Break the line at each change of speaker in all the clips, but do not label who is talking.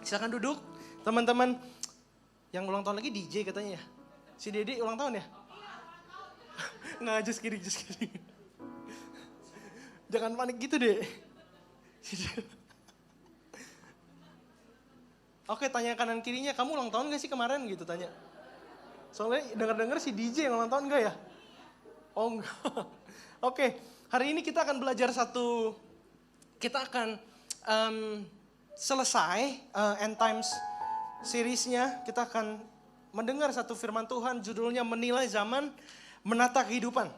Silakan duduk. Teman-teman yang ulang tahun lagi DJ katanya ya. Si Dede ulang tahun ya? Nggak, just kidding. Jangan panik gitu deh. Oke, tanya kanan kirinya, kamu ulang tahun gak sih kemarin gitu tanya. Soalnya dengar si DJ yang ulang tahun gak ya? Oh enggak. Oke, hari ini kita akan belajar kita akan selesai End Times seriesnya. Kita akan mendengar satu firman Tuhan, judulnya Menilai Zaman, Menata Kehidupan.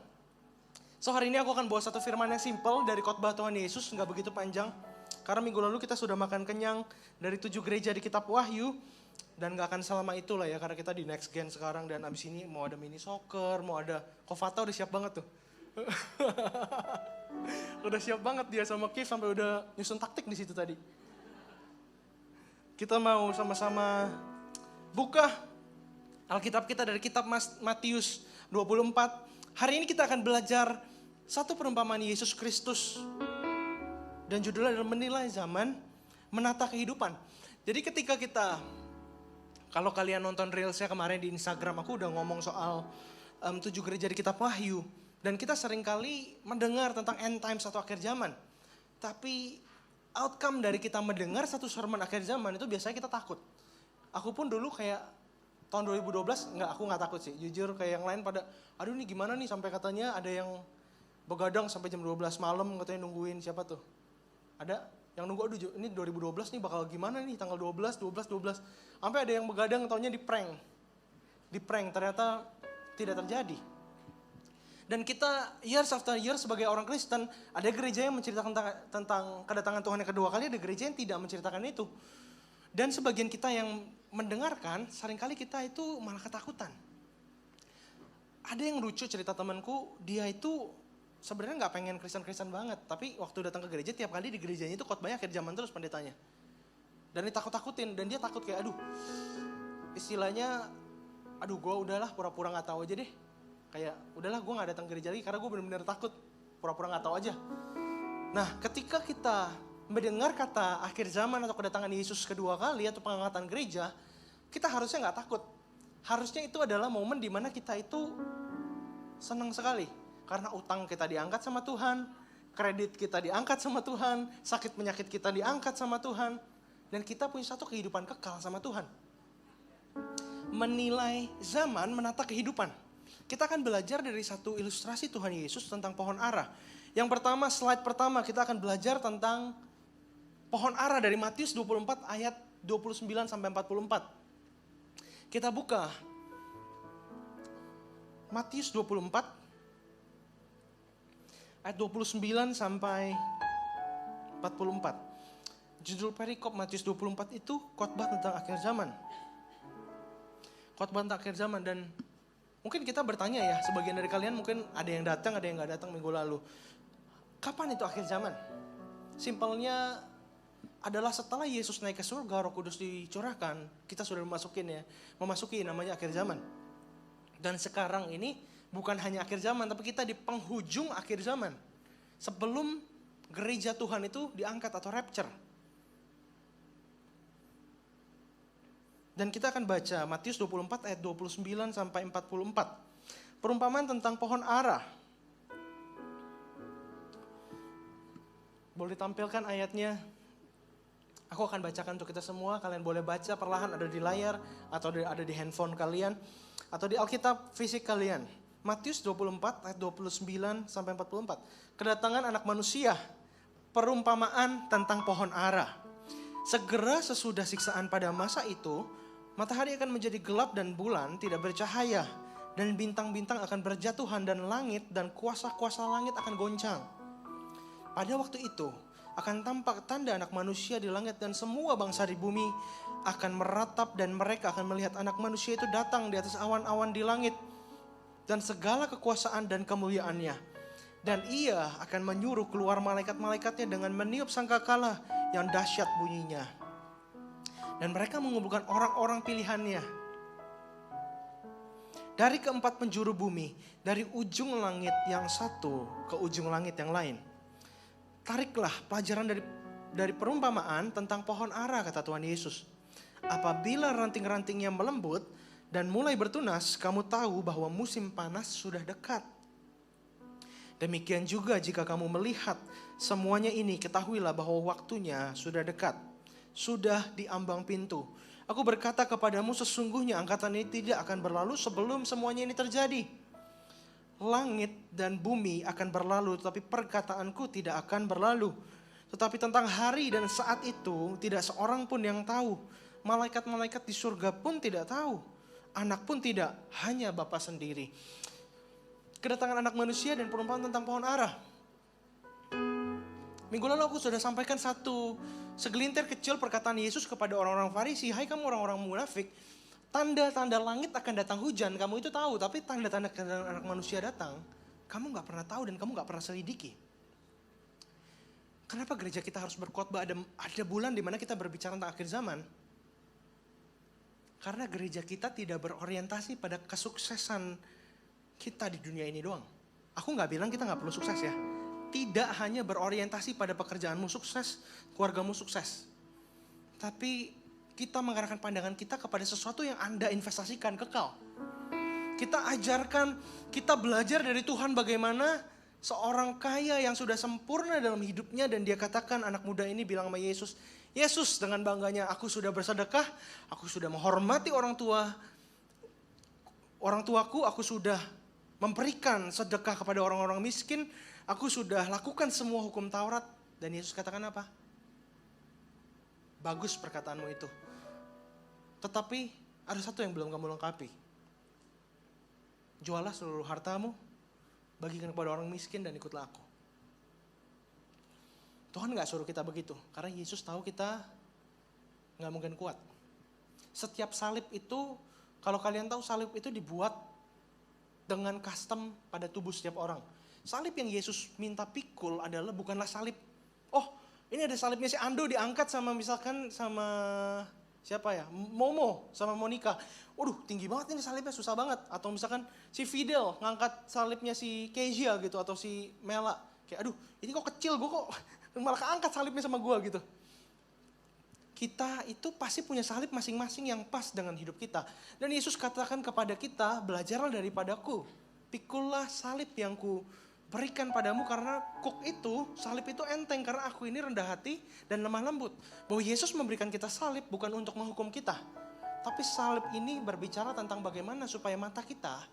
So hari ini aku akan bawa satu firman yang simple dari khotbah Tuhan Yesus, gak begitu panjang. Karena minggu lalu kita sudah makan kenyang dari 7 gereja di kitab Wahyu. Dan gak akan selama itulah ya, karena kita di next gen sekarang. Dan abis ini mau ada mini soccer, mau ada Kovata udah siap banget tuh. Udah siap banget dia sama Kev sampai udah nyusun taktik di situ tadi. Kita mau sama-sama buka Alkitab kita dari kitab Matius 24. Hari ini kita akan belajar satu perumpamaan Yesus Kristus. Dan judulnya adalah Menilai Zaman, Menata Kehidupan. Jadi ketika kalau kalian nonton Reels-nya kemarin di Instagram, aku udah ngomong soal 7 gereja di kitab Wahyu. Dan kita seringkali mendengar tentang end times atau akhir zaman. Tapi outcome dari kita mendengar satu sermon akhir zaman itu biasanya kita takut. Aku pun dulu kayak tahun 2012, aku gak takut sih. Jujur kayak yang lain pada, aduh nih gimana nih sampai katanya ada yang begadang sampai jam 12 malam katanya nungguin siapa tuh. Ada yang nunggu, aduh ini 2012 nih bakal gimana nih tanggal 12. Sampai ada yang begadang taunya di prank. Ternyata tidak terjadi. Dan kita years after years sebagai orang Kristen, ada gereja yang menceritakan tentang kedatangan Tuhan yang kedua kali, ada gereja yang tidak menceritakan itu. Dan sebagian kita yang mendengarkan, seringkali kita itu malah ketakutan. Ada yang lucu cerita temanku, dia itu sebenarnya nggak pengen Kristen banget, tapi waktu datang ke gereja tiap kali di gerejanya itu khotbahnya akhir zaman terus pendetanya. Dan ditakut-takutin, dan dia takut kayak istilahnya, gue udahlah pura-pura nggak tahu aja deh. Kayak udahlah gue nggak datang ke gereja lagi karena gue benar-benar takut, pura-pura nggak tahu aja. Nah, ketika kita mendengar kata akhir zaman atau kedatangan Yesus kedua kali atau pengangkatan gereja, kita harusnya nggak takut. Harusnya itu adalah momen di mana kita itu senang sekali. Karena utang kita diangkat sama Tuhan, kredit kita diangkat sama Tuhan, sakit penyakit kita diangkat sama Tuhan, dan kita punya satu kehidupan kekal sama Tuhan. Menilai zaman, menata kehidupan. Kita akan belajar dari satu ilustrasi Tuhan Yesus tentang pohon ara. Yang pertama, slide pertama kita akan belajar tentang pohon ara dari Matius 24 ayat 29 sampai 44. Kita buka Matius 24 ayat 29 sampai 44. Judul perikop Matius 24 itu khotbah tentang akhir zaman. Khotbah tentang akhir zaman, dan mungkin kita bertanya ya, sebagian dari kalian mungkin ada yang datang, ada yang gak datang minggu lalu. Kapan itu akhir zaman? Simpelnya adalah setelah Yesus naik ke surga, Roh Kudus dicurahkan, kita sudah memasuki namanya akhir zaman. Dan sekarang ini bukan hanya akhir zaman, tapi kita di penghujung akhir zaman. Sebelum gereja Tuhan itu diangkat atau rapture. Dan kita akan baca Matius 24 ayat 29 sampai 44. Perumpamaan tentang pohon ara. Boleh tampilkan ayatnya? Aku akan bacakan untuk kita semua. Kalian boleh baca perlahan, ada di layar atau ada di handphone kalian atau di Alkitab fisik kalian. Matius 24 ayat 29 sampai 44. Kedatangan Anak Manusia. Perumpamaan tentang pohon ara. Segera sesudah siksaan pada masa itu, matahari akan menjadi gelap dan bulan tidak bercahaya, dan bintang-bintang akan berjatuhan, dan langit dan kuasa-kuasa langit akan goncang. Pada waktu itu akan tampak tanda Anak Manusia di langit, dan semua bangsa di bumi akan meratap, dan mereka akan melihat Anak Manusia itu datang di atas awan-awan di langit dan segala kekuasaan dan kemuliaannya. Dan ia akan menyuruh keluar malaikat-malaikatnya dengan meniup sangkakala yang dahsyat bunyinya. Dan mereka mengumpulkan orang-orang pilihannya dari keempat penjuru bumi, dari ujung langit yang satu ke ujung langit yang lain. Tariklah pelajaran dari perumpamaan tentang pohon ara, kata Tuhan Yesus. Apabila ranting-rantingnya melembut dan mulai bertunas, kamu tahu bahwa musim panas sudah dekat. Demikian juga jika kamu melihat semuanya ini, ketahuilah bahwa waktunya sudah dekat. Sudah di ambang pintu. Aku berkata kepadamu, sesungguhnya angkatan ini tidak akan berlalu sebelum semuanya ini terjadi. Langit dan bumi akan berlalu, tetapi perkataanku tidak akan berlalu. Tetapi tentang hari dan saat itu tidak seorang pun yang tahu. Malaikat-malaikat di surga pun tidak tahu. Anak pun tidak, hanya Bapa sendiri. Kedatangan anak manusia dan perumpamaan tentang pohon ara. Minggu lalu aku sudah sampaikan segelintir kecil perkataan Yesus kepada orang-orang Farisi. Hai kamu orang-orang munafik, tanda-tanda langit akan datang hujan, kamu itu tahu. Tapi tanda-tanda kedatangan anak manusia datang, kamu gak pernah tahu dan kamu gak pernah selidiki. Kenapa gereja kita harus berkhotbah ada bulan dimana kita berbicara tentang akhir zaman? Karena gereja kita tidak berorientasi pada kesuksesan kita di dunia ini doang. Aku gak bilang kita gak perlu sukses ya. Tidak hanya berorientasi pada pekerjaanmu sukses, keluargamu sukses. Tapi kita mengarahkan pandangan kita kepada sesuatu yang Anda investasikan kekal. Kita ajarkan, kita belajar dari Tuhan bagaimana seorang kaya yang sudah sempurna dalam hidupnya. Dan dia katakan, anak muda ini bilang sama Yesus, Yesus dengan bangganya, aku sudah bersedekah, aku sudah menghormati orang tuaku, aku sudah memberikan sedekah kepada orang-orang miskin, aku sudah lakukan semua hukum Taurat. Dan Yesus katakan apa? Bagus perkataanmu itu. Tetapi ada satu yang belum kamu lengkapi. Jualah seluruh hartamu, bagikan kepada orang miskin dan ikutlah aku. Tuhan gak suruh kita begitu, karena Yesus tahu kita gak mungkin kuat. Setiap salib itu, kalau kalian tahu salib itu dibuat dengan custom pada tubuh setiap orang. Salib yang Yesus minta pikul adalah bukanlah salib, oh ini ada salibnya si Ando diangkat sama misalkan sama siapa ya, Momo sama Monica. Waduh tinggi banget ini salibnya, susah banget. Atau misalkan si Fidel ngangkat salibnya si Kezia gitu, atau si Mela. Kayak aduh ini kok kecil, gue kok malah keangkat salibnya sama gue gitu. Kita itu pasti punya salib masing-masing yang pas dengan hidup kita. Dan Yesus katakan kepada kita, belajarlah daripadaku. Pikullah salib yang ku berikan padamu, karena salib itu enteng, karena aku ini rendah hati dan lemah lembut. Bahwa Yesus memberikan kita salib bukan untuk menghukum kita. Tapi salib ini berbicara tentang bagaimana supaya mata kita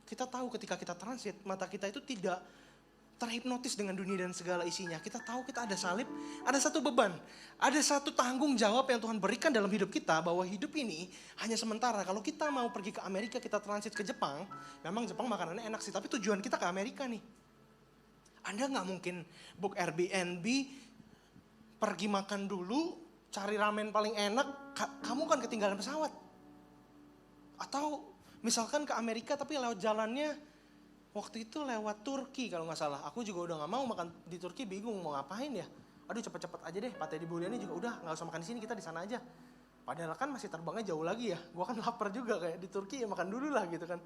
tahu ketika kita transit, mata kita itu tidak terhipnotis dengan dunia dan segala isinya. Kita tahu kita ada salib, ada satu beban, ada satu tanggung jawab yang Tuhan berikan dalam hidup kita, bahwa hidup ini hanya sementara. Kalau kita mau pergi ke Amerika, kita transit ke Jepang, memang Jepang makanannya enak sih, tapi tujuan kita ke Amerika nih. Anda gak mungkin book Airbnb, pergi makan dulu, cari ramen paling enak, kamu kan ketinggalan pesawat. Atau misalkan ke Amerika tapi lewat jalannya, waktu itu lewat Turki kalau gak salah. Aku juga udah gak mau makan di Turki, bingung mau ngapain ya. Aduh cepet-cepet aja deh, Pate di Buliani juga udah gak usah makan di sini, kita di sana aja. Padahal kan masih terbangnya jauh lagi ya. Gua kan lapar juga, kayak di Turki ya makan dulu lah gitu kan.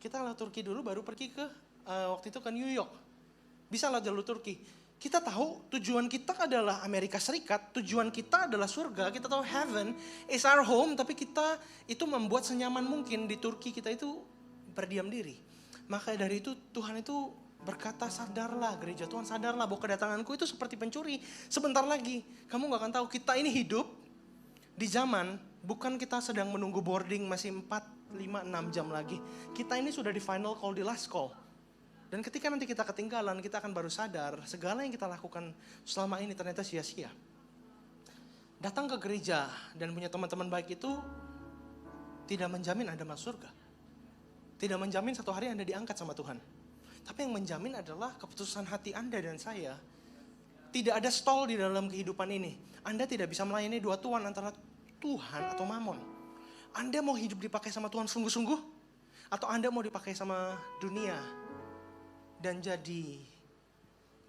Kita lewat Turki dulu baru pergi ke waktu itu ke New York. Bisa lewat jalur Turki. Kita tahu tujuan kita adalah Amerika Serikat, tujuan kita adalah surga, kita tahu heaven is our home, tapi kita itu membuat senyaman mungkin di Turki, kita itu berdiam diri. Maka dari itu Tuhan itu berkata, sadarlah gereja Tuhan, sadarlah bahwa kedatanganku itu seperti pencuri. Sebentar lagi, kamu gak akan tahu. Kita ini hidup di zaman, bukan kita sedang menunggu boarding masih 4, 5, 6 jam lagi. Kita ini sudah di final call, di last call. Dan ketika nanti kita ketinggalan, kita akan baru sadar segala yang kita lakukan selama ini ternyata sia-sia. Datang ke gereja dan punya teman-teman baik itu tidak menjamin Anda masuk surga. Tidak menjamin satu hari Anda diangkat sama Tuhan. Tapi yang menjamin adalah keputusan hati Anda dan saya. Tidak ada stall di dalam kehidupan ini. Anda tidak bisa melayani dua tuan, antara Tuhan atau Mamon. Anda mau hidup dipakai sama Tuhan sungguh-sungguh, atau Anda mau dipakai sama dunia dan jadi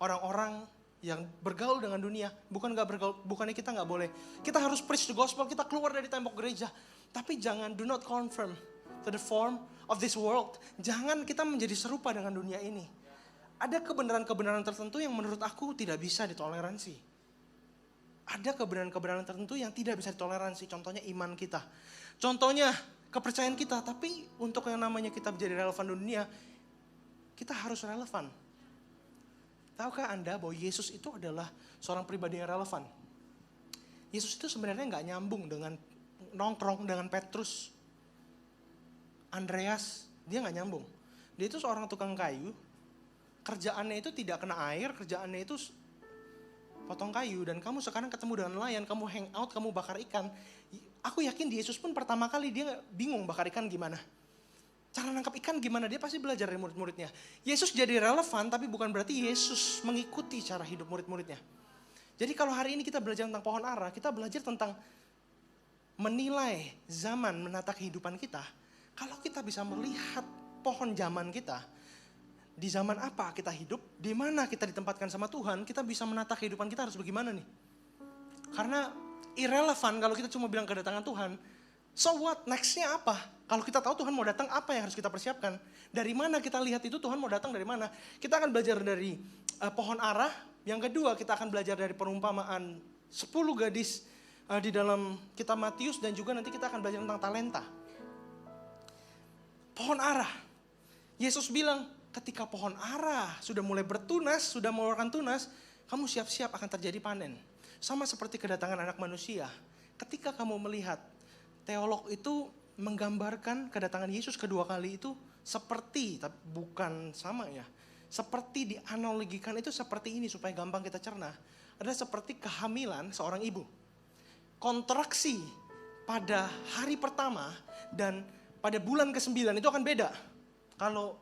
orang-orang yang bergaul dengan dunia. Bukannya kita gak boleh. Kita harus preach the gospel, kita keluar dari tembok gereja. Tapi jangan, do not conform to the form of this world. Jangan kita menjadi serupa dengan dunia ini. Ada kebenaran-kebenaran tertentu yang menurut aku tidak bisa ditoleransi. ada kebenaran-kebenaran tertentu yang tidak bisa ditoleransi. Contohnya iman kita. Contohnya kepercayaan kita. Tapi untuk yang namanya kita menjadi relevan di dunia, kita harus relevan. Tahukah Anda bahwa Yesus itu adalah seorang pribadi yang relevan? Yesus itu sebenarnya nggak nyambung dengan nongkrong dengan Petrus, Andreas, dia nggak nyambung. Dia itu seorang tukang kayu, kerjaannya itu tidak kena air, kerjaannya itu potong kayu. Dan kamu sekarang ketemu dengan nelayan, kamu hang out, kamu bakar ikan. Aku yakin Yesus pun pertama kali dia bingung bakar ikan gimana. Cara nangkap ikan gimana, dia pasti belajar dari murid-muridnya. Yesus jadi relevan, tapi bukan berarti Yesus mengikuti cara hidup murid-muridnya. Jadi kalau hari ini kita belajar tentang pohon ara, kita belajar tentang menilai zaman menata kehidupan kita. Kalau kita bisa melihat pohon zaman kita, di zaman apa kita hidup, di mana kita ditempatkan sama Tuhan, kita bisa menata kehidupan kita harus bagaimana nih. Karena irrelevan kalau kita cuma bilang kedatangan Tuhan, so what, nextnya apa? Kalau kita tahu Tuhan mau datang, apa yang harus kita persiapkan? Dari mana kita lihat itu Tuhan mau datang dari mana? Kita akan belajar dari pohon ara. Yang kedua kita akan belajar dari perumpamaan 10 gadis di dalam kitab Matius. Dan juga nanti kita akan belajar tentang talenta. Pohon ara. Yesus bilang ketika pohon ara sudah mulai bertunas, sudah mengeluarkan tunas, kamu siap-siap akan terjadi panen. Sama seperti kedatangan anak manusia. Ketika kamu melihat, teolog itu menggambarkan kedatangan Yesus kedua kali itu seperti, tapi bukan sama ya. Seperti dianalogikan itu seperti ini supaya gampang kita cerna. Ada seperti kehamilan seorang ibu. Kontraksi pada hari pertama dan pada bulan ke-9 itu akan beda. Kalau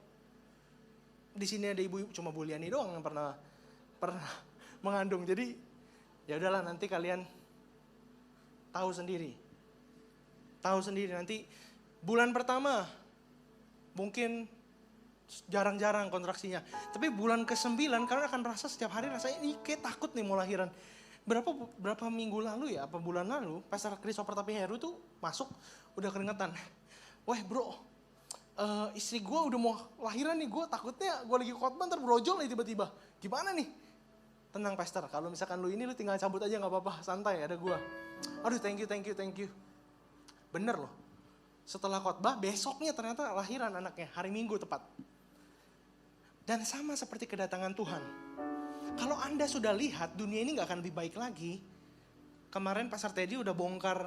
di sini ada ibu cuma Bu Liani doang yang pernah mengandung. Jadi ya udahlah, nanti kalian tahu sendiri nanti bulan pertama mungkin jarang-jarang kontraksinya. Tapi bulan ke-9 kalian akan rasa setiap hari rasanya ini kayak takut nih mau lahiran. Berapa minggu lalu ya, apa bulan lalu, Pastor Christopher Tapi Heru tuh masuk udah keringetan. Wah bro, istri gue udah mau lahiran nih, gue takutnya gue lagi khotbah ntar brojol nih tiba-tiba. Gimana nih? Tenang Pastor, kalau misalkan lu ini lu tinggal cabut aja gak apa-apa, santai ada gue. Aduh thank you. Bener loh, setelah khotbah besoknya ternyata lahiran anaknya, hari Minggu tepat. Dan sama seperti kedatangan Tuhan. Kalau Anda sudah lihat dunia ini gak akan lebih baik lagi. Kemarin Pastor Teddy udah bongkar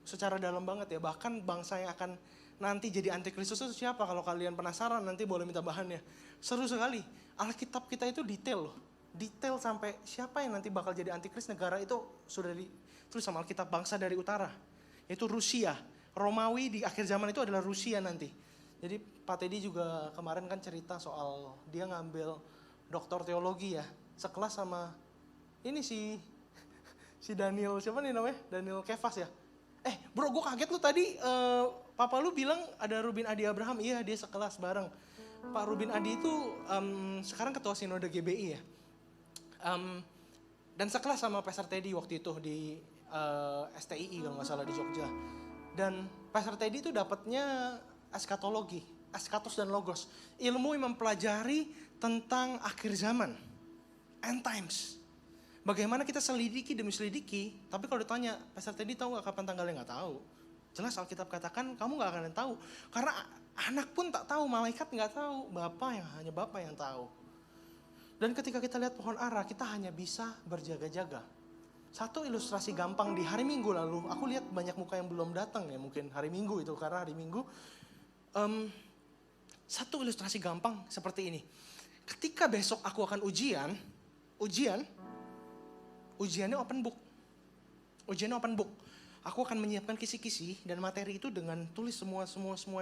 secara dalam banget ya. Bahkan bangsa yang akan nanti jadi antikristus itu siapa? Kalau kalian penasaran nanti boleh minta bahannya. Seru sekali, Alkitab kita itu detail loh. Detail sampai siapa yang nanti bakal jadi antikris negara itu sudah ditulis sama Alkitab. Bangsa dari utara, itu Rusia. Romawi di akhir zaman itu adalah Rusia nanti. Jadi Pak Teddy juga kemarin kan cerita soal dia ngambil doktor teologi ya. Sekelas sama ini si Daniel, siapa nih namanya? Daniel Kefas ya. Bro gue kaget lu tadi papa lu bilang ada Rubin Adi Abraham. Iya dia sekelas bareng. Pak Rubin Adi itu sekarang ketua sinode GBI ya. Dan sekelas sama Pastor Teddy waktu itu di STII kalau nggak salah di Jogja. Dan Pastor Teddy itu dapatnya eskatologi, eskatos dan logos, ilmu yang mempelajari tentang akhir zaman, end times. Bagaimana kita selidiki demi selidiki, tapi kalau ditanya Pastor Teddy tahu nggak kapan tanggalnya, nggak tahu. Jelas Alkitab katakan kamu nggak akan tahu, karena anak pun tak tahu, malaikat nggak tahu, hanya Bapa yang tahu. Dan ketika kita lihat pohon ara, kita hanya bisa berjaga-jaga. Satu ilustrasi gampang di hari Minggu lalu, aku lihat banyak muka yang belum datang ya, mungkin hari Minggu itu, karena hari Minggu. Satu ilustrasi gampang seperti ini. Ketika besok aku akan ujiannya open book. Ujiannya open book. Aku akan menyiapkan kisi-kisi dan materi itu dengan tulis semua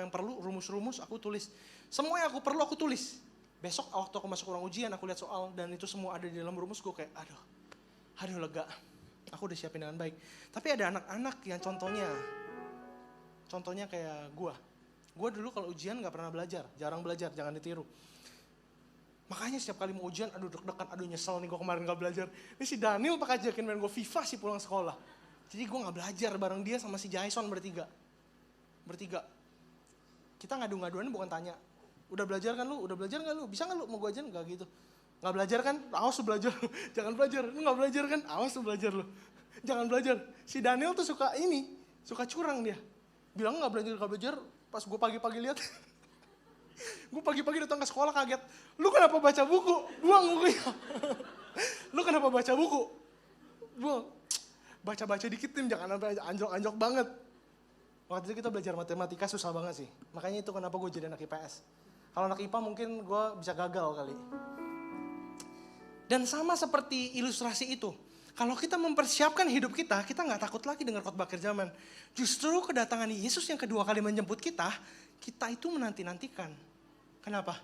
yang perlu, rumus-rumus aku tulis. Semua yang aku perlu aku tulis. Besok waktu aku masuk ruang ujian, aku lihat soal dan itu semua ada di dalam rumus, gue kayak aduh lega. Aku udah siapin dengan baik. Tapi ada anak-anak yang contohnya kayak gue. Gue dulu kalau ujian gak pernah belajar, jarang belajar, jangan ditiru. Makanya setiap kali mau ujian, aduh deg-degan, aduh nyesel nih gue kemarin gak belajar. Ini si Daniel pakai ajakin main gue FIFA sih pulang sekolah. Jadi gue gak belajar bareng dia sama si Jason bertiga. Kita ngadu-ngaduan bukan tanya, udah belajar kan lu? Udah belajar gak lu? Bisa gak lu? Mau gue ajarin? Gak gitu. Nggak belajar kan? Awas lu belajar. Jangan belajar. Lu nggak belajar kan? Awas lu belajar lu. Jangan belajar. Si Daniel tuh suka curang dia. Bilang nggak belajar. Pas gue pagi-pagi lihat, gue pagi-pagi datang ke sekolah kaget. Lu kenapa baca buku? Buang bukunya. Lu kenapa baca buku? Buang. Baca-baca dikit Tim, jangan sampai anjlok-anjlok banget. Waktu itu kita belajar matematika susah banget sih. Makanya itu kenapa gue jadi anak IPS. Kalau anak IPA mungkin gue bisa gagal kali. Dan sama seperti ilustrasi itu, kalau kita mempersiapkan hidup kita nggak takut lagi dengar khotbah akhir zaman. Justru kedatangan Yesus yang kedua kali menjemput kita itu menanti-nantikan. Kenapa?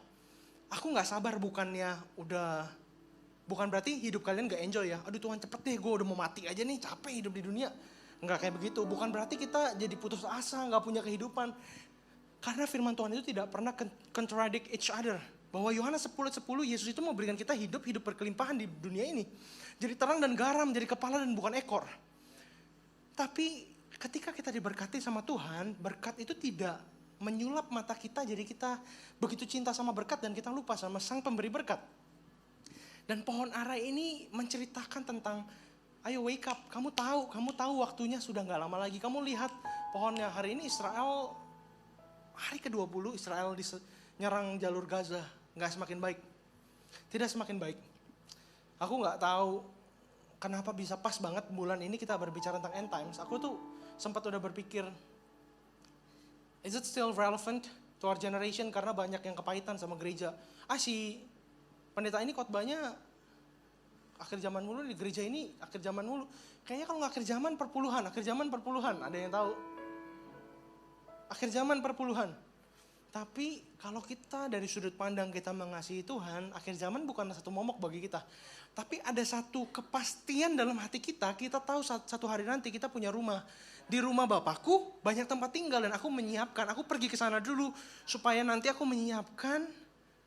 Aku nggak sabar, bukan berarti hidup kalian gak enjoy ya. Aduh Tuhan cepet deh, gue udah mau mati aja nih, capek hidup di dunia. Enggak kayak begitu, bukan berarti kita jadi putus asa, gak punya kehidupan. Karena firman Tuhan itu tidak pernah contradict each other. Bahwa Yohanes 10:10 Yesus itu mau berikan kita hidup berkelimpahan di dunia ini. Jadi terang dan garam, jadi kepala dan bukan ekor. Tapi ketika kita diberkati sama Tuhan, berkat itu tidak menyulap mata kita, jadi kita begitu cinta sama berkat dan kita lupa sama Sang Pemberi berkat. Dan pohon ara ini menceritakan tentang, ayo wake up, kamu tahu waktunya sudah gak lama lagi. Kamu lihat pohonnya hari ini Israel, hari ke-20 Israel nyerang jalur Gaza. Gak semakin baik, tidak semakin baik. Aku gak tahu kenapa bisa pas banget bulan ini kita berbicara tentang end times. Aku tuh sempat udah berpikir, is it still relevant to our generation? Karena banyak yang kepahitan sama gereja. Si pendeta ini khotbahnya akhir zaman mulu, di gereja ini akhir zaman mulu. Kayaknya kalau nggak akhir zaman perpuluhan. Ada yang tahu? Akhir zaman perpuluhan. Tapi kalau kita dari sudut pandang kita mengasihi Tuhan, akhir zaman bukan satu momok bagi kita. Tapi ada satu kepastian dalam hati kita tahu satu hari nanti kita punya rumah. Di rumah Bapakku banyak tempat tinggal dan aku menyiapkan, aku pergi ke sana dulu supaya nanti aku menyiapkan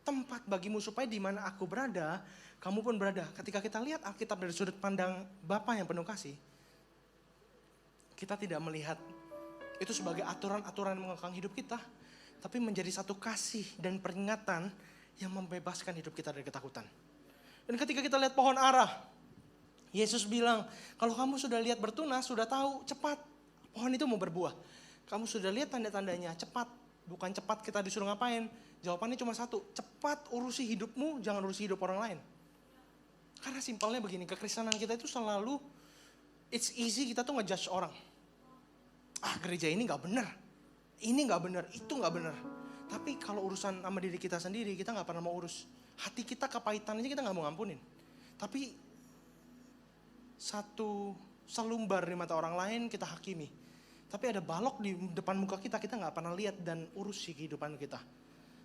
tempat bagimu supaya di mana aku berada, kamu pun berada. Ketika kita lihat Alkitab dari sudut pandang Bapa yang penuh kasih, kita tidak melihat itu sebagai aturan-aturan yang mengekang hidup kita, tapi menjadi satu kasih dan peringatan yang membebaskan hidup kita dari ketakutan. Dan ketika kita lihat pohon ara, Yesus bilang, kalau kamu sudah lihat bertunas, sudah tahu, cepat pohon itu mau berbuah. Kamu sudah lihat tanda-tandanya, cepat. Bukan cepat kita disuruh ngapain. Jawabannya cuma satu, cepat urusi hidupmu, jangan urusi hidup orang lain. Karena simpelnya begini, kekristenan kita itu selalu, it's easy kita tuh ngejudge orang. Gereja ini gak benar, ini gak benar, itu gak benar. Tapi kalau urusan sama diri kita sendiri, kita gak pernah mau urus. Hati kita kepahitan aja kita gak mau ngampunin. Tapi satu selumbar di mata orang lain kita hakimi. Tapi ada balok di depan muka kita gak pernah lihat dan urusi kehidupan kita.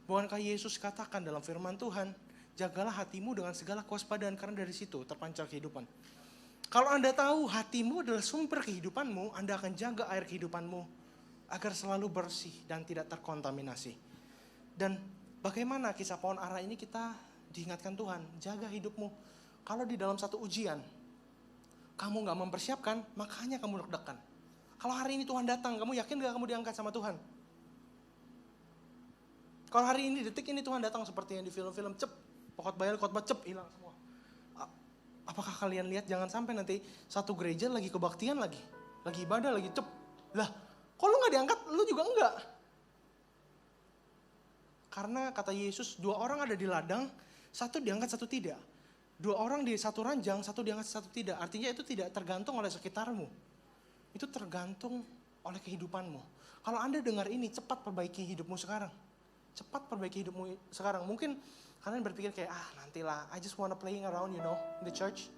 Bukankah Yesus katakan dalam firman Tuhan, jagalah hatimu dengan segala kewaspadaan karena dari situ terpancar kehidupan. Kalau Anda tahu hatimu adalah sumber kehidupanmu, Anda akan jaga air kehidupanmu agar selalu bersih dan tidak terkontaminasi. Dan bagaimana kisah pohon ara ini kita diingatkan Tuhan, jaga hidupmu. Kalau di dalam satu ujian, kamu gak mempersiapkan, makanya kamu deg-degan. Kalau hari ini Tuhan datang, kamu yakin gak kamu diangkat sama Tuhan? Kalau hari ini, detik ini Tuhan datang seperti yang di film-film, khotbah cep, hilang semua. Apakah kalian lihat, jangan sampai nanti satu gereja lagi kebaktian lagi ibadah, lagi cep. Lah, kok lu gak diangkat, lu juga enggak. Karena kata Yesus, 2 orang ada di ladang, satu diangkat, satu tidak. 2 orang di satu ranjang, satu diangkat, satu tidak. Artinya itu tidak tergantung oleh sekitarmu. Itu tergantung oleh kehidupanmu. Kalau Anda dengar ini, cepat perbaiki hidupmu sekarang. Mungkin kalian berpikir kayak, nantilah, I just wanna playing around, in the church.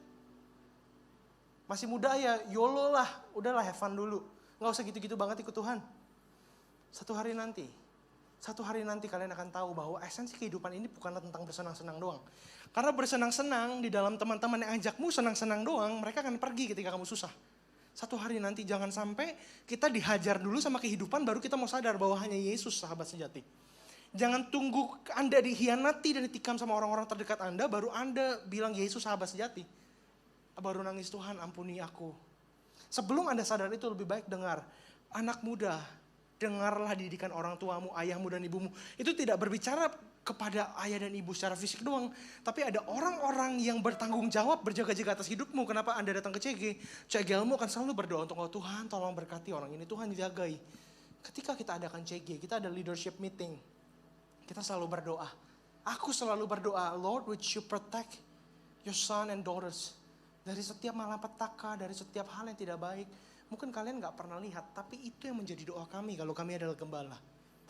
Masih muda ya, YOLO lah, udahlah have fun dulu. Gak usah gitu-gitu banget ikut Tuhan. Satu hari nanti kalian akan tahu bahwa esensi kehidupan ini bukanlah tentang bersenang-senang doang. Karena bersenang-senang di dalam teman-teman yang ajakmu senang-senang doang, mereka akan pergi ketika kamu susah. Satu hari nanti jangan sampai kita dihajar dulu sama kehidupan baru kita mau sadar bahwa hanya Yesus sahabat sejati. Jangan tunggu Anda dihianati dan ditikam sama orang-orang terdekat Anda, baru Anda bilang Yesus sahabat sejati. Baru nangis, Tuhan ampuni aku. Sebelum Anda sadar itu lebih baik dengar, anak muda, dengarlah didikan orang tuamu, ayahmu dan ibumu. Itu tidak berbicara kepada ayah dan ibu secara fisik doang. Tapi ada orang-orang yang bertanggung jawab berjaga-jaga atas hidupmu. Kenapa Anda datang ke CG? CGLmu akan selalu berdoa untuk Tuhan tolong berkati orang ini, Tuhan jagai. Ketika kita adakan CG, kita ada leadership meeting. Kita selalu berdoa. Aku selalu berdoa, Lord, would you protect your son and daughters. Dari setiap malapetaka, dari setiap hal yang tidak baik. Mungkin kalian gak pernah lihat, tapi itu yang menjadi doa kami kalau kami adalah gembala.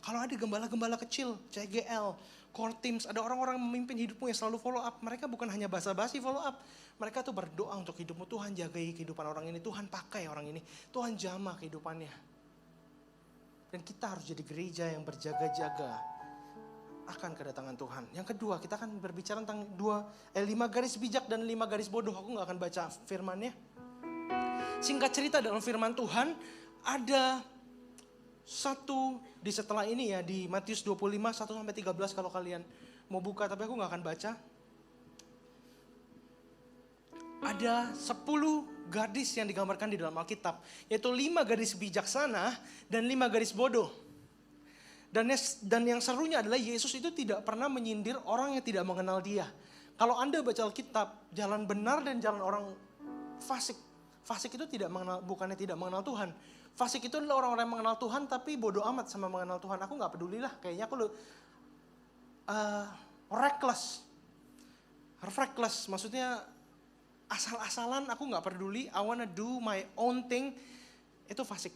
Kalau ada gembala-gembala kecil, CGL, core teams, ada orang-orang memimpin hidupmu yang selalu follow up. Mereka bukan hanya basa-basi follow up. Mereka tuh berdoa untuk hidupmu. Tuhan jagai kehidupan orang ini. Tuhan pakai orang ini. Tuhan jamah kehidupannya. Dan kita harus jadi gereja yang berjaga-jaga akan kedatangan Tuhan. Yang kedua, kita akan berbicara tentang 5 garis bijak dan 5 garis bodoh. Aku gak akan baca firmannya. Singkat cerita dalam firman Tuhan, ada satu di setelah ini ya, di Matius 25, 1-13 kalau kalian mau buka, tapi aku gak akan baca. Ada 10 gadis yang digambarkan di dalam Alkitab, yaitu 5 gadis bijaksana dan 5 gadis bodoh. Dan yang serunya adalah Yesus itu tidak pernah menyindir orang yang tidak mengenal dia. Kalau Anda baca Alkitab, jalan benar dan jalan orang fasik. Fasik itu bukannya tidak mengenal Tuhan. Fasik itu adalah orang-orang yang mengenal Tuhan tapi bodoh amat sama mengenal Tuhan. Aku gak peduli lah, kayaknya aku reckless. Reckless maksudnya asal-asalan, aku gak peduli. I wanna do my own thing. Itu fasik.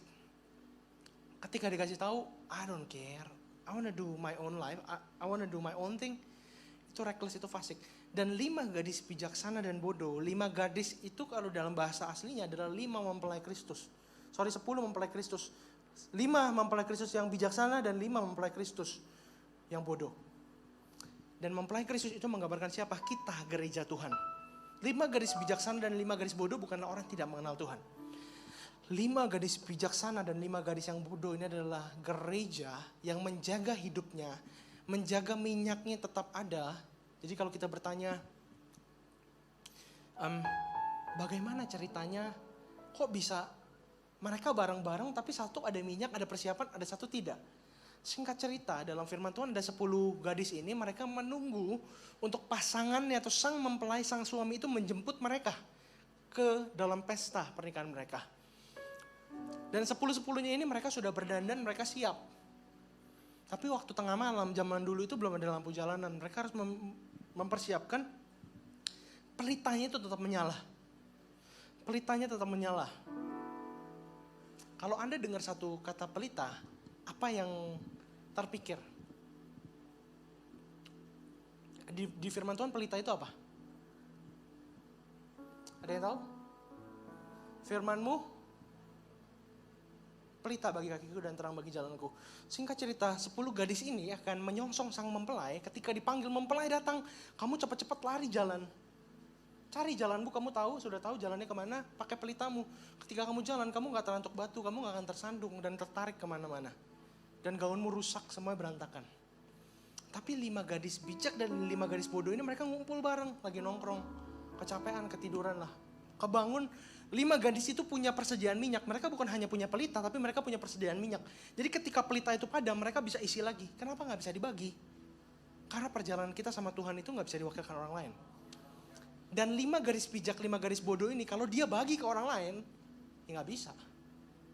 Ketika dikasih tahu, I don't care. I wanna do my own life. I wanna do my own thing. Itu reckless, itu fasik. Dan 5 gadis bijaksana dan bodoh. 5 gadis itu kalau dalam bahasa aslinya adalah 5 mempelai Kristus. 10 mempelai Kristus. 5 mempelai Kristus yang bijaksana dan 5 mempelai Kristus yang bodoh. Dan mempelai Kristus itu menggambarkan siapa? Kita, gereja Tuhan. 5 gadis bijaksana dan 5 gadis bodoh bukanlah orang yang tidak mengenal Tuhan. 5 gadis bijaksana dan 5 gadis yang bodoh ini adalah gereja yang menjaga hidupnya, menjaga minyaknya tetap ada. Jadi kalau kita bertanya, bagaimana ceritanya, kok bisa mereka bareng-bareng tapi satu ada minyak, ada persiapan, ada satu tidak. Singkat cerita dalam firman Tuhan ada 10 gadis ini, mereka menunggu untuk pasangannya atau sang mempelai, sang suami itu menjemput mereka ke dalam pesta pernikahan mereka. Dan 10-10-nya ini mereka sudah berdandan, mereka siap. Tapi waktu tengah malam, zaman dulu itu belum ada lampu jalanan. Mereka harus mempersiapkan pelitanya itu tetap menyala. Pelitanya tetap menyala. Kalau Anda dengar satu kata pelita, apa yang terpikir? Di firman Tuhan pelita itu apa? Ada yang tahu? Firman-Mu pelita bagi kakiku dan terang bagi jalanku. Singkat cerita, 10 gadis ini akan menyongsong sang mempelai. Ketika dipanggil mempelai datang, kamu cepat-cepat lari jalan. Cari jalanmu, kamu sudah tahu jalannya kemana, pakai pelitamu. Ketika kamu jalan, kamu gak terantuk batu, kamu gak akan tersandung dan tertarik kemana-mana. Dan gaunmu rusak, semua berantakan. Tapi 5 gadis bijak dan 5 gadis bodoh ini mereka ngumpul bareng, lagi nongkrong. Kecapean, ketiduran lah. Kebangun, 5 gadis itu punya persediaan minyak. Mereka bukan hanya punya pelita, tapi mereka punya persediaan minyak. Jadi ketika pelita itu padam, mereka bisa isi lagi. Kenapa gak bisa dibagi? Karena perjalanan kita sama Tuhan itu gak bisa diwakilkan orang lain. Dan 5 garis bijak, 5 garis bodoh ini, kalau dia bagi ke orang lain, ya gak bisa.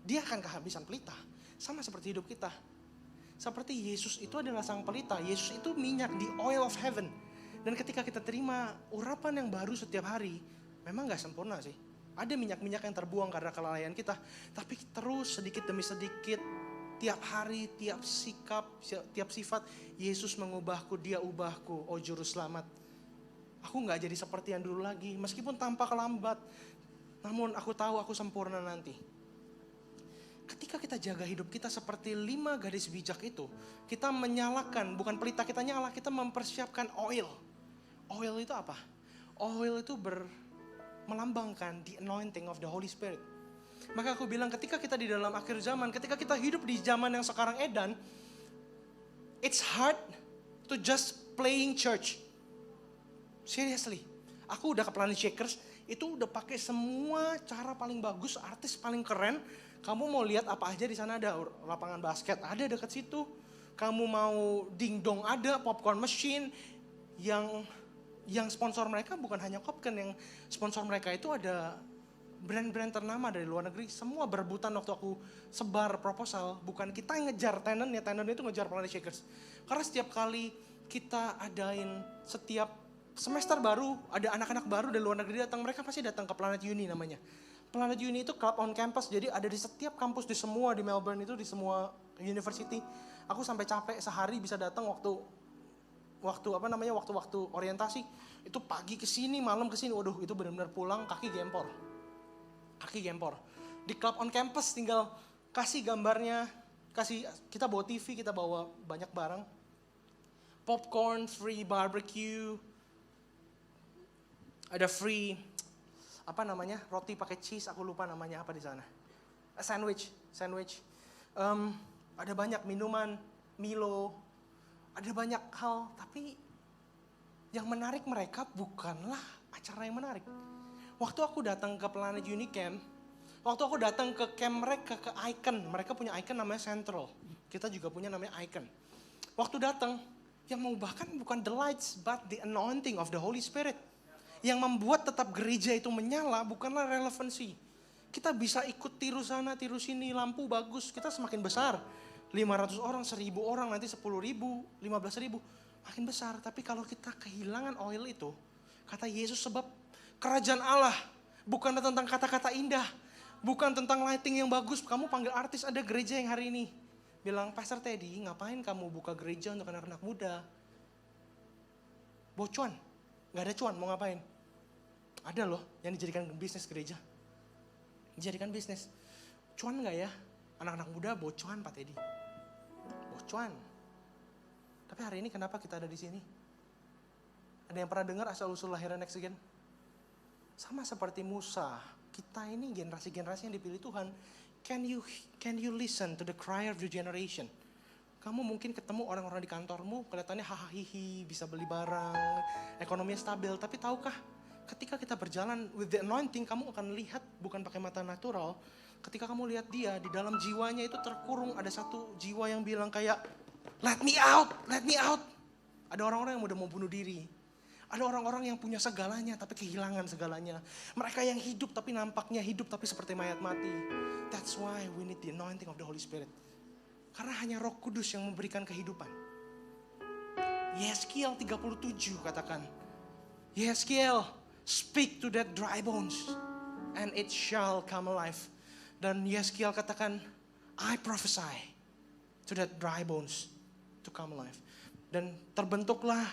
Dia akan kehabisan pelita. Sama seperti hidup kita. Seperti Yesus itu adalah sang pelita. Yesus itu minyak, the oil of heaven. Dan ketika kita terima urapan yang baru setiap hari, memang gak sempurna sih. Ada minyak-minyak yang terbuang karena kelalaian kita. Tapi terus sedikit demi sedikit, tiap hari, tiap sikap, tiap sifat, Yesus mengubahku, dia ubahku, oh juru selamat. Aku gak jadi seperti yang dulu lagi, meskipun tampak lambat. Namun aku tahu aku sempurna nanti. Ketika kita jaga hidup kita seperti 5 gadis bijak itu, kita menyalakan, bukan pelita kita nyala, kita mempersiapkan oil. Oil itu apa? Oil itu melambangkan the anointing of the Holy Spirit. Maka aku bilang ketika kita di dalam akhir zaman, ketika kita hidup di zaman yang sekarang edan, it's hard to just playing church. Seriously, aku udah ke Planet Shakers, Itu udah pakai semua cara paling bagus, artis paling keren. Kamu mau lihat apa aja di sana, ada lapangan basket, ada dekat situ. Kamu mau dingdong, ada popcorn machine. Yang sponsor mereka bukan hanya Kopken, yang sponsor mereka itu ada brand-brand ternama dari luar negeri. Semua berebutan waktu aku sebar proposal. Bukan kita yang ngejar tenannya itu ngejar Planet Shakers. Karena setiap kali kita adain setiap semester baru, ada anak-anak baru dari luar negeri datang, mereka pasti datang ke Planet Uni namanya. Planet Uni itu club on campus, jadi ada di setiap kampus di Melbourne itu, di semua university. Aku sampai capek sehari bisa datang waktu orientasi. Itu pagi ke sini, malam ke sini. Waduh, itu benar-benar pulang kaki gempor. Di club on campus tinggal kasih gambarnya, kita bawa TV, kita bawa banyak barang. Popcorn, free barbecue, ada free roti pakai cheese, aku lupa namanya apa di sana. Sandwich. Ada banyak minuman, Milo, ada banyak hal, tapi yang menarik mereka bukanlah acara yang menarik. Waktu aku datang ke Planet Unicamp, waktu aku datang ke camp mereka, ke Icon, mereka punya Icon namanya Central. Kita juga punya namanya Icon. Waktu datang, yang mengubahkan bukan the lights, but the anointing of the Holy Spirit. Yang membuat tetap gereja itu menyala bukanlah relevansi. Kita bisa ikut tiru sana, tiru sini, lampu bagus, kita semakin besar. 500 orang, 1000 orang, nanti 10.000, 15.000, makin besar. Tapi kalau kita kehilangan oil itu, kata Yesus, sebab kerajaan Allah bukan tentang kata-kata indah, bukan tentang lighting yang bagus. Kamu panggil artis, ada gereja yang hari ini bilang, Pastor Teddy, ngapain kamu buka gereja untuk anak-anak muda? Bocuan, gak ada cuan, mau ngapain? Ada loh yang dijadikan bisnis gereja. Dijadikan bisnis. Cuan gak ya? Anak-anak muda bocuan Pak Teddy. Bocuan. Tapi hari ini kenapa kita ada di sini? Ada yang pernah dengar asal-usul lahiran next again? Sama seperti Musa, kita ini generasi-generasi yang dipilih Tuhan. Can you listen to the cry of your generation? Kamu mungkin ketemu orang-orang di kantormu, kelihatannya hahaha, bisa beli barang, ekonominya stabil. Tapi tahukah, ketika kita berjalan with the anointing, kamu akan lihat bukan pakai mata natural. Ketika kamu lihat dia, di dalam jiwanya itu terkurung, ada satu jiwa yang bilang kayak, let me out. Ada orang-orang yang udah mau bunuh diri. Ada orang-orang yang punya segalanya tapi kehilangan segalanya. Mereka yang hidup tapi nampaknya hidup tapi seperti mayat mati. That's why we need the anointing of the Holy Spirit. Karena hanya Roh Kudus yang memberikan kehidupan. Yeskiel 37 katakan, Yeskiel, speak to that dry bones and it shall come alive. Dan Yeskiel katakan, I prophesy to that dry bones to come alive. Dan terbentuklah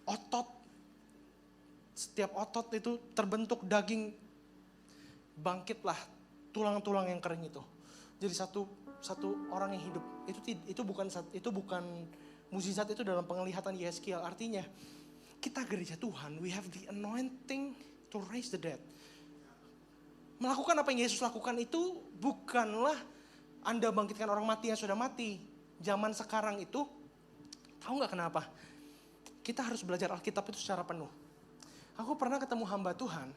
otot. Setiap otot itu terbentuk daging, bangkitlah tulang-tulang yang kering itu. Jadi satu orang yang hidup. Itu bukan mukjizat, itu dalam penglihatan Yeskiel. Artinya kita gereja Tuhan, we have the anointing to raise the dead. Melakukan apa yang Yesus lakukan itu bukanlah Anda bangkitkan orang mati yang sudah mati. Zaman sekarang itu, tahu nggak kenapa? Kita harus belajar Alkitab itu secara penuh. Aku pernah ketemu hamba Tuhan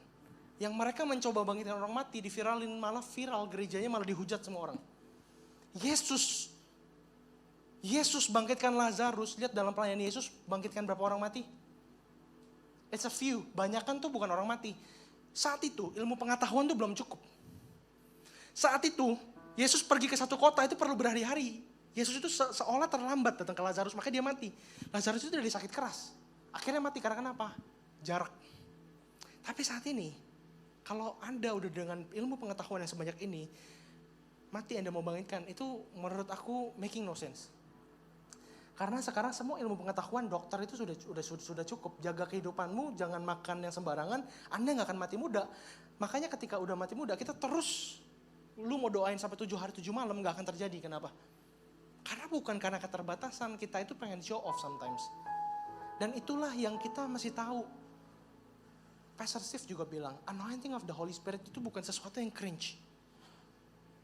yang mereka mencoba bangkitkan orang mati, diviralin, malah viral, gerejanya malah dihujat semua orang. Yesus bangkitkan Lazarus, lihat dalam pelayanan Yesus bangkitkan berapa orang mati? It's a few, banyakan tuh bukan orang mati. Saat itu ilmu pengetahuan tuh belum cukup. Saat itu Yesus pergi ke satu kota itu perlu berhari-hari. Yesus itu seolah terlambat datang ke Lazarus, makanya dia mati. Lazarus itu dari sakit keras. Akhirnya mati karena kenapa? Jarak. Tapi saat ini, kalau Anda udah dengan ilmu pengetahuan yang sebanyak ini, mati Anda mau bangkitkan, itu menurut aku making no sense. Karena sekarang semua ilmu pengetahuan dokter itu sudah cukup. Jaga kehidupanmu, jangan makan yang sembarangan, Anda gak akan mati muda. Makanya ketika udah mati muda, kita terus, lu mau doain sampai 7 hari 7 malam gak akan terjadi. Kenapa? Karena bukan karena keterbatasan, kita itu pengen show off sometimes. Dan itulah yang kita masih tahu. Pastor Steve juga bilang, anointing of the Holy Spirit itu bukan sesuatu yang cringe.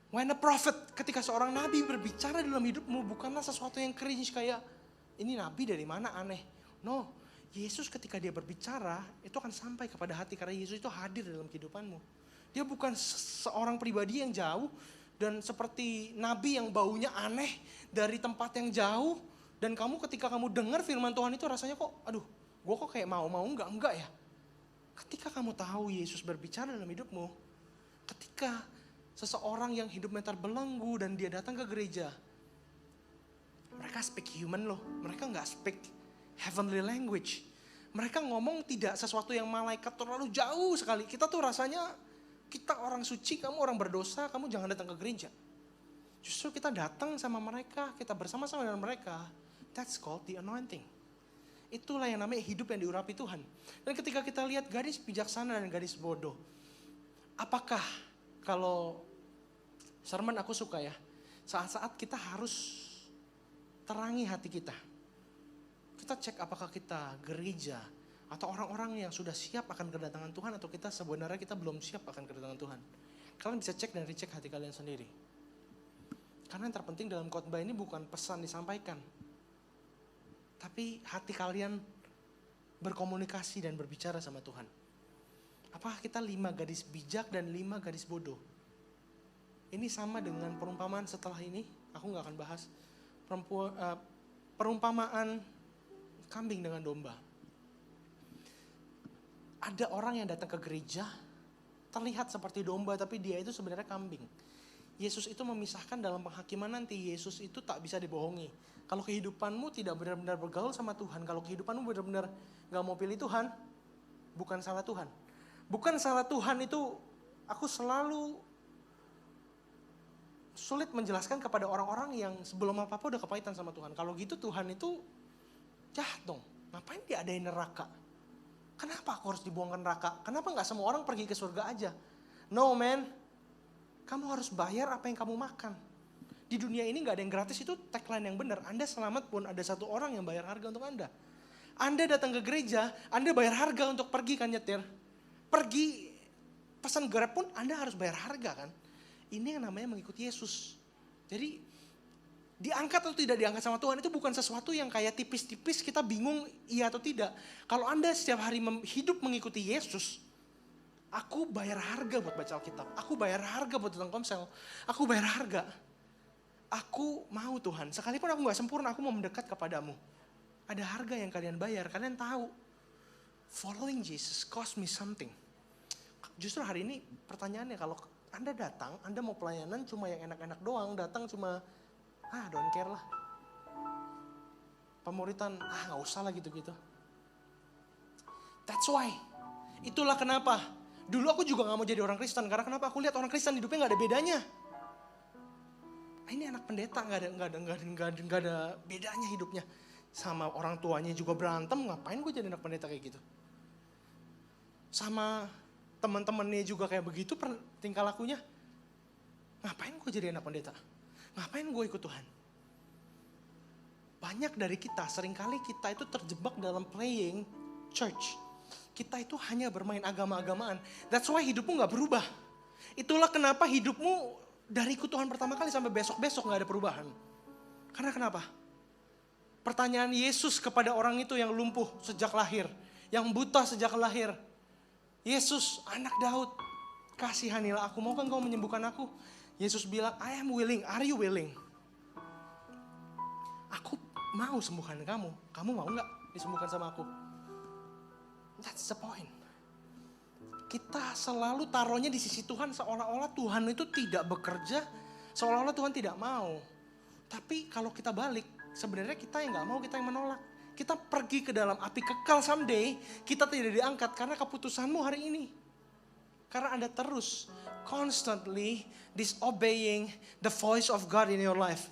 When a prophet, ketika seorang nabi berbicara dalam hidupmu, bukanlah sesuatu yang cringe kayak, ini nabi dari mana aneh. No, Yesus ketika dia berbicara, itu akan sampai kepada hati. Karena Yesus itu hadir dalam kehidupanmu. Dia bukan seorang pribadi yang jauh. Dan seperti nabi yang baunya aneh dari tempat yang jauh. Dan kamu ketika kamu dengar firman Tuhan itu rasanya kok, aduh, gue kok kayak mau enggak ya. Ketika kamu tahu Yesus berbicara dalam hidupmu, ketika seseorang yang hidupnya terbelenggu dan dia datang ke gereja, mereka speak human loh, mereka gak speak heavenly language. Mereka ngomong tidak sesuatu yang malaikat terlalu jauh sekali. Kita tuh rasanya, kita orang suci, kamu orang berdosa, kamu jangan datang ke gereja. Justru kita datang sama mereka, kita bersama-sama dengan mereka. That's called the anointing. Itulah yang namanya hidup yang diurapi Tuhan. Dan ketika kita lihat gadis bijaksana dan gadis bodoh, apakah kalau sermon aku suka ya, saat-saat kita harus terangi hati kita. Kita cek apakah kita gereja atau orang-orang yang sudah siap akan kedatangan Tuhan, atau kita sebenarnya kita belum siap akan kedatangan Tuhan. Kalian bisa cek dan recheck hati kalian sendiri. Karena yang terpenting dalam khotbah ini bukan pesan disampaikan, tapi hati kalian berkomunikasi dan berbicara sama Tuhan. Apakah kita 5 gadis bijak dan 5 gadis bodoh? Ini sama dengan perumpamaan setelah ini, aku gak akan bahas. Perumpamaan kambing dengan domba. Ada orang yang datang ke gereja, terlihat seperti domba tapi dia itu sebenarnya kambing. Yesus itu memisahkan dalam penghakiman nanti. Yesus itu tak bisa dibohongi. Kalau kehidupanmu tidak benar-benar bergaul sama Tuhan, kalau kehidupanmu benar-benar gak mau pilih Tuhan, bukan salah Tuhan. Bukan salah Tuhan itu, aku selalu sulit menjelaskan kepada orang-orang yang sebelum apa-apa udah kepahitan sama Tuhan. Kalau gitu Tuhan itu jahat dong. Ngapain dia adain neraka? Kenapa aku harus dibuang ke neraka? Kenapa gak semua orang pergi ke surga aja? No man, kamu harus bayar apa yang kamu makan. Di dunia ini gak ada yang gratis, itu tagline yang benar. Anda selamat pun ada satu orang yang bayar harga untuk Anda. Anda datang ke gereja, Anda bayar harga untuk pergi kan nyetir. Pergi pesan Grab pun Anda harus bayar harga kan. Ini yang namanya mengikuti Yesus. Jadi diangkat atau tidak diangkat sama Tuhan itu bukan sesuatu yang kayak tipis-tipis kita bingung iya atau tidak. Kalau Anda setiap hari hidup mengikuti Yesus, aku bayar harga buat baca Alkitab, aku bayar harga buat datang komsel, aku bayar harga. Aku mau Tuhan, sekalipun aku gak sempurna, aku mau mendekat kepadamu. Ada harga yang kalian bayar, kalian tahu. Following Jesus cost me something. Justru hari ini pertanyaannya, kalau Anda datang, Anda mau pelayanan cuma yang enak-enak doang, datang cuma don't care lah. Pemuritan, gak usah lah gitu-gitu. That's why. Itulah kenapa. Dulu aku juga gak mau jadi orang Kristen. Karena kenapa? Aku lihat orang Kristen hidupnya gak ada bedanya. Ini anak pendeta gak ada bedanya hidupnya. Sama orang tuanya juga berantem, ngapain gue jadi anak pendeta kayak gitu. Sama teman-temannya juga kayak begitu tingkah lakunya. Ngapain gue jadi anak pendeta? Ngapain gue ikut Tuhan? Banyak dari kita, seringkali kita itu terjebak dalam playing church. Kita itu hanya bermain agama-agamaan. That's why hidupmu gak berubah. Itulah kenapa hidupmu dari ikut Tuhan pertama kali sampai besok-besok gak ada perubahan. Karena kenapa? Pertanyaan Yesus kepada orang itu yang lumpuh sejak lahir, yang buta sejak lahir. Yesus, anak Daud, kasihanilah aku, mau kan kau menyembuhkan aku? Yesus bilang, I am willing, are you willing? Aku mau sembuhkan kamu, kamu mau gak disembuhkan sama aku? That's the point. Kita selalu taruhnya di sisi Tuhan seolah-olah Tuhan itu tidak bekerja, seolah-olah Tuhan tidak mau. Tapi kalau kita balik, sebenarnya kita yang gak mau, kita yang menolak. Kita pergi ke dalam api kekal someday, kita tidak diangkat karena keputusanmu hari ini. Karena Anda terus, constantly disobeying the voice of God in your life.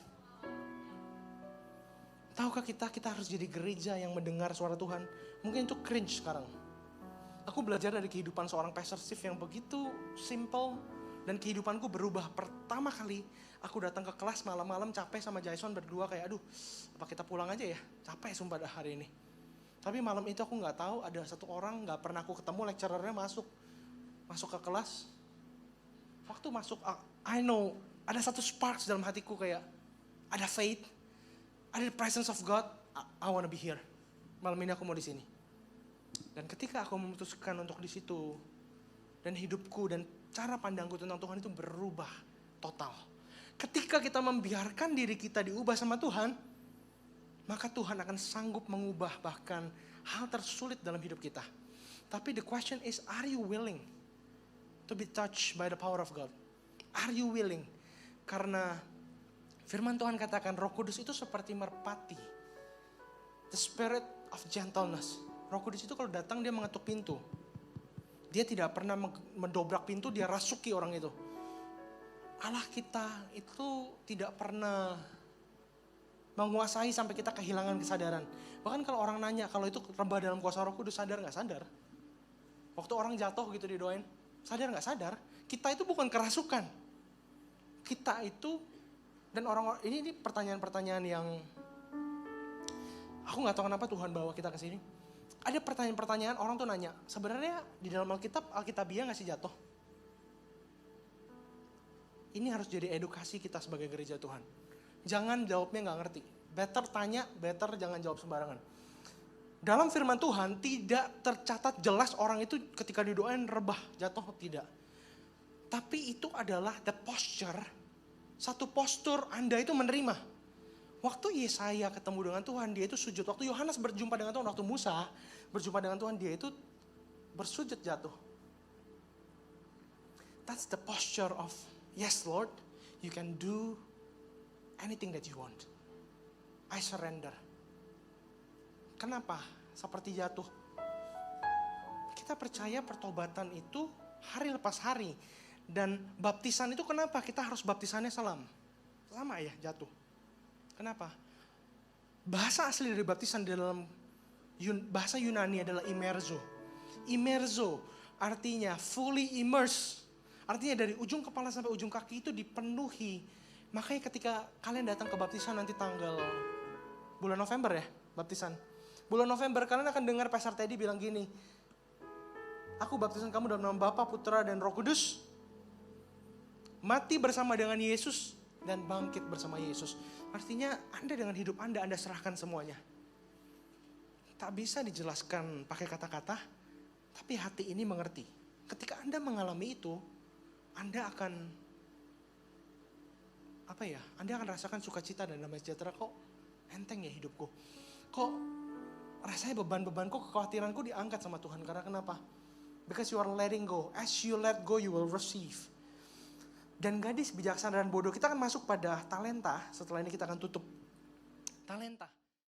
Tahukah kita harus jadi gereja yang mendengar suara Tuhan? Mungkin itu cringe sekarang. Aku belajar dari kehidupan seorang pastor Steve yang begitu simple. Dan kehidupanku berubah. Pertama kali aku datang ke kelas malam-malam capek sama Jason berdua kayak aduh apa kita pulang aja ya? Capek sumpah dah hari ini. Tapi malam itu aku gak tahu ada satu orang gak pernah aku ketemu lecturernya masuk ke kelas. Waktu masuk I know ada satu sparks dalam hatiku kayak ada faith. Ada the presence of God. I wanna be here. Malam ini aku mau di sini. Dan ketika aku memutuskan untuk di situ, dan hidupku dan cara pandangku tentang Tuhan itu berubah total. Ketika kita membiarkan diri kita diubah sama Tuhan, maka Tuhan akan sanggup mengubah bahkan hal tersulit dalam hidup kita. Tapi the question is, are you willing to be touched by the power of God? Are you willing? Karena firman Tuhan katakan Roh Kudus itu seperti merpati. The spirit of gentleness. Roh Kudus itu kalau datang dia mengetuk pintu. Dia tidak pernah mendobrak pintu, dia rasuki orang itu. Allah kita itu tidak pernah menguasai sampai kita kehilangan kesadaran. Bahkan kalau orang nanya, kalau itu rebah dalam kuasa Roh Kudus, sadar gak sadar? Waktu orang jatuh gitu didoain, sadar gak sadar? Kita itu bukan kerasukan. Kita itu, dan orang ini pertanyaan-pertanyaan yang aku gak tahu kenapa Tuhan bawa kita ke sini. Ada pertanyaan-pertanyaan orang tuh nanya, sebenarnya di dalam Alkitabiah gak sih jatuh? Ini harus jadi edukasi kita sebagai gereja Tuhan. Jangan jawabnya gak ngerti. Better tanya, better jangan jawab sembarangan. Dalam firman Tuhan tidak tercatat jelas orang itu ketika didoain rebah, jatuh, tidak. Tapi itu adalah the posture, satu postur Anda itu menerima. Waktu Yesaya ketemu dengan Tuhan, dia itu sujud. Waktu Yohanes berjumpa dengan Tuhan, waktu Musa berjumpa dengan Tuhan, dia itu bersujud jatuh. That's the posture of, yes Lord, you can do anything that you want. I surrender. Kenapa? Seperti jatuh. Kita percaya pertobatan itu hari lepas hari. Dan baptisan itu kenapa? Kita harus baptisannya salam. Lama ya jatuh. Kenapa? Bahasa asli dari baptisan dalam bahasa Yunani adalah immerzo. Immerzo artinya fully immerse. Artinya dari ujung kepala sampai ujung kaki itu dipenuhi. Makanya ketika kalian datang ke baptisan nanti tanggal bulan November ya, baptisan. Bulan November kalian akan dengar Pastor Teddy bilang gini, aku baptisan kamu dalam nama Bapa, Putra, dan Roh Kudus. Mati bersama dengan Yesus dan bangkit bersama Yesus. Artinya Anda dengan hidup Anda serahkan semuanya. Tak bisa dijelaskan pakai kata-kata, tapi hati ini mengerti. Ketika Anda mengalami itu, Anda akan Anda akan rasakan sukacita dan damai sejahtera. Kok enteng ya hidupku? Kok rasanya beban-bebanku, kekhawatiranku diangkat sama Tuhan. Karena kenapa? Because you are letting go. As you let go, you will receive. Dan gadis bijaksana dan bodoh, kita akan masuk pada talenta. Setelah ini kita akan tutup. Talenta.